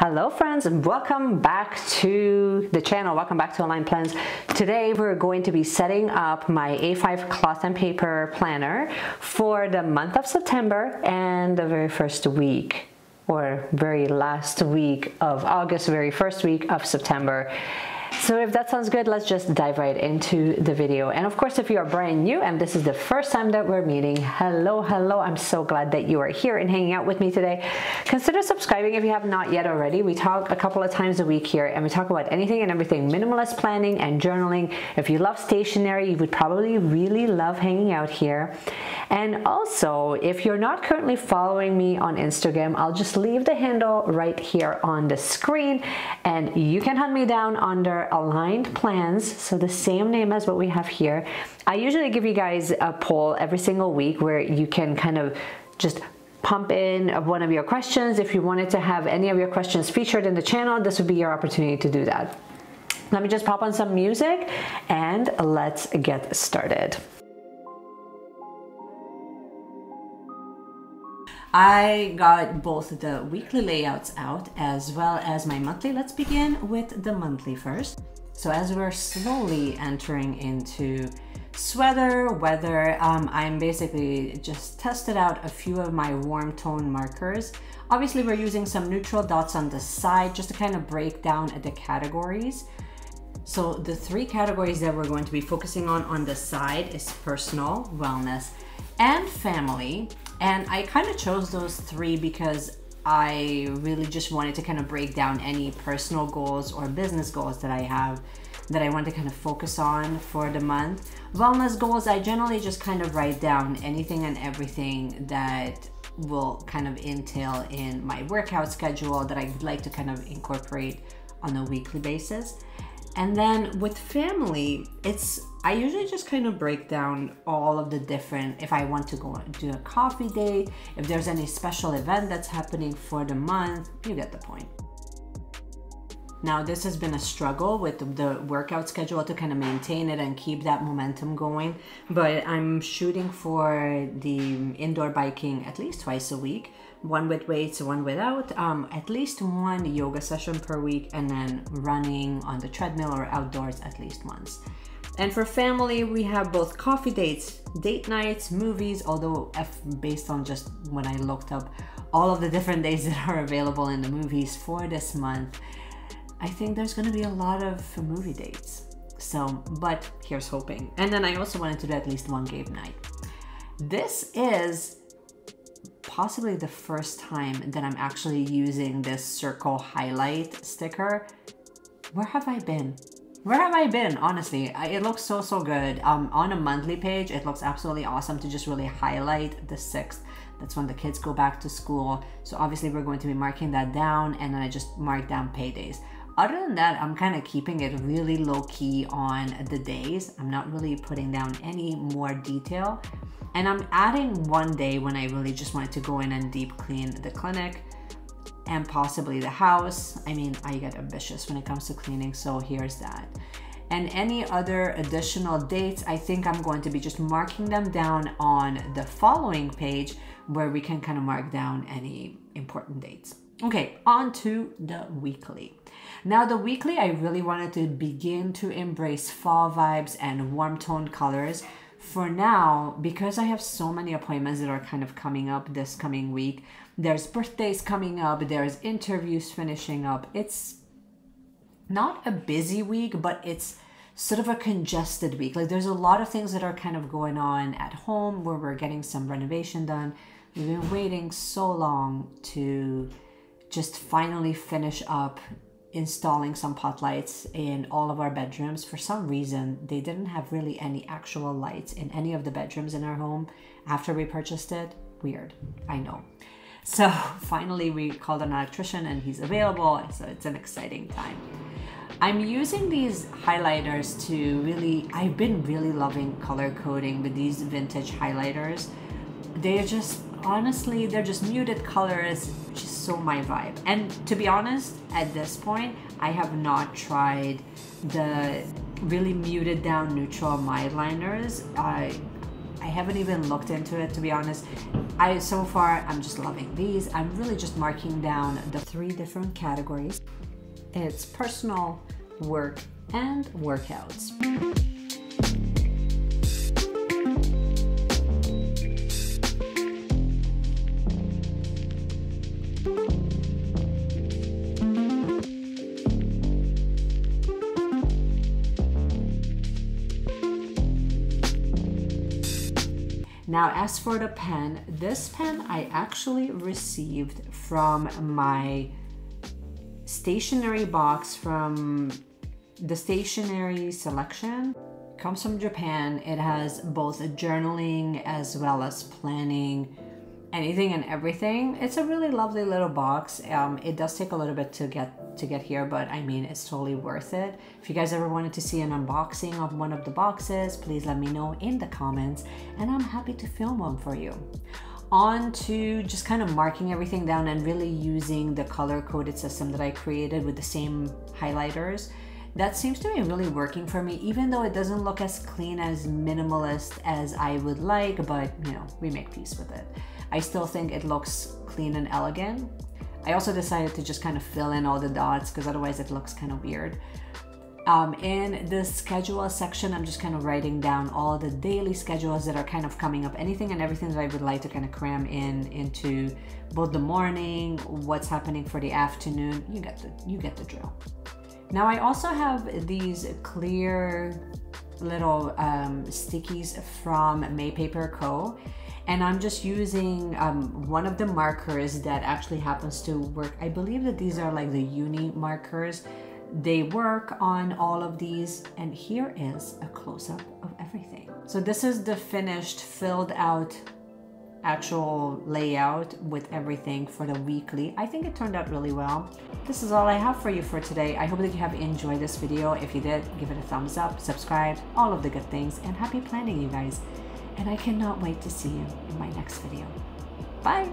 Hello friends, and welcome back to the channel. Welcome back to Online Plans. Today we're going to be setting up my A5 cloth and paper planner for the month of September and the very first week or very last week of August, very first week of September. So if that sounds good, let's just dive right into the video. And of course, if you are brand new and this is the first time that we're meeting, hello. I'm so glad that you are here and hanging out with me today. Consider subscribing if you have not yet already. We talk a couple of times a week here and we talk about anything and everything minimalist planning and journaling. If you love stationery, you would probably really love hanging out here. And also, if you're not currently following me on Instagram, I'll just leave the handle right here on the screen and you can hunt me down under Aligned Plans, so the same name as what we have here. I usually give you guys a poll every single week where you can kind of just pump in one of your questions. If you wanted to have any of your questions featured in the channel, this would be your opportunity to do that. Let me just pop on some music and let's get started. I got both the weekly layouts out as well as my monthly. Let's begin with the monthly first. So as we're slowly entering into sweater weather, I'm basically just tested out a few of my warm tone markers. Obviously we're using some neutral dots on the side just to kind of break down the categories. So the three categories that we're going to be focusing on the side is personal, wellness, and family. And I kind of chose those three because I really just wanted to kind of break down any personal goals or business goals that I have that I want to kind of focus on for the month. Wellness goals, I generally just kind of write down anything and everything that will kind of entail in my workout schedule that I'd like to kind of incorporate on a weekly basis. And then with family, I usually just kind of break down all of the different, if I want to go do a coffee date, if there's any special event that's happening for the month, you get the point. Now this has been a struggle with the workout schedule to kind of maintain it and keep that momentum going, but I'm shooting for the indoor biking at least twice a week. One with weights, one without, at least one yoga session per week, and then running on the treadmill or outdoors at least once. And for family, we have both coffee dates, date nights, movies, although based on just when I looked up all of the different days that are available in the movies for this month, I think there's gonna be a lot of movie dates. So, but here's hoping. And then I also wanted to do at least one game night. This is possibly the first time that I'm actually using this circle highlight sticker. Where have I been? Where have I been? Honestly, it looks so good. On a monthly page, it looks absolutely awesome to just really highlight the 6th. That's when the kids go back to school. So obviously we're going to be marking that down, and then I just mark down paydays. Other than that, I'm kind of keeping it really low key on the days. I'm not really putting down any more detail. And I'm adding one day when I really just wanted to go in and deep clean the clinic and possibly the house. I mean, I get ambitious when it comes to cleaning, so here's that. And any other additional dates, I think I'm going to be just marking them down on the following page where we can kind of mark down any important dates. Okay, on to the weekly. Now the weekly, I really wanted to begin to embrace fall vibes and warm toned colors. For now, because I have so many appointments that are kind of coming up this coming week, there's birthdays coming up, there's interviews finishing up. It's not a busy week, but it's sort of a congested week. Like there's a lot of things that are kind of going on at home where we're getting some renovation done. We've been waiting so long to just finally finish up installing some pot lights in all of our bedrooms. For some reason, they didn't have really any actual lights in any of the bedrooms in our home after we purchased it. Weird, I know. So finally we called an electrician and he's available, so it's an exciting time. I'm using these highlighters to really, I've been really loving color coding with these vintage highlighters. They're just, honestly, they're just muted colors, just so my vibe. And to be honest, at this point, I have not tried the really muted down neutral mild liners. I haven't even looked into it, to be honest. So far, I'm just loving these. I'm really just marking down the 3 different categories. It's personal, work, and workouts. Now, as for the pen, this pen I actually received from my stationery box from the stationery selection. It comes from Japan. It has both journaling as well as planning, anything and everything. It's a really lovely little box. It does take a little bit to get here, but I mean, it's totally worth it. If you guys ever wanted to see an unboxing of one of the boxes, please let me know in the comments, and I'm happy to film one for you. On to just kind of marking everything down and really using the color-coded system that I created with the same highlighters. That seems to be really working for me, even though it doesn't look as clean as minimalist as I would like, but you know, we make peace with it. I still think it looks clean and elegant. I also decided to just kind of fill in all the dots because otherwise it looks kind of weird. In the schedule section, I'm just kind of writing down all the daily schedules that are kind of coming up, anything and everything that I would like to kind of cram into both the morning, what's happening for the afternoon. You get the drill. Now I also have these clear little stickies from Maypaper Co. And I'm just using one of the markers that actually happens to work. I believe that these are like the uni markers. They work on all of these. And here is a close-up of everything. So this is the finished, filled out actual layout with everything for the weekly. I think it turned out really well. This is all I have for you for today. I hope that you have enjoyed this video. If you did, give it a thumbs up, subscribe, all of the good things, and happy planning, you guys. And I cannot wait to see you in my next video. Bye!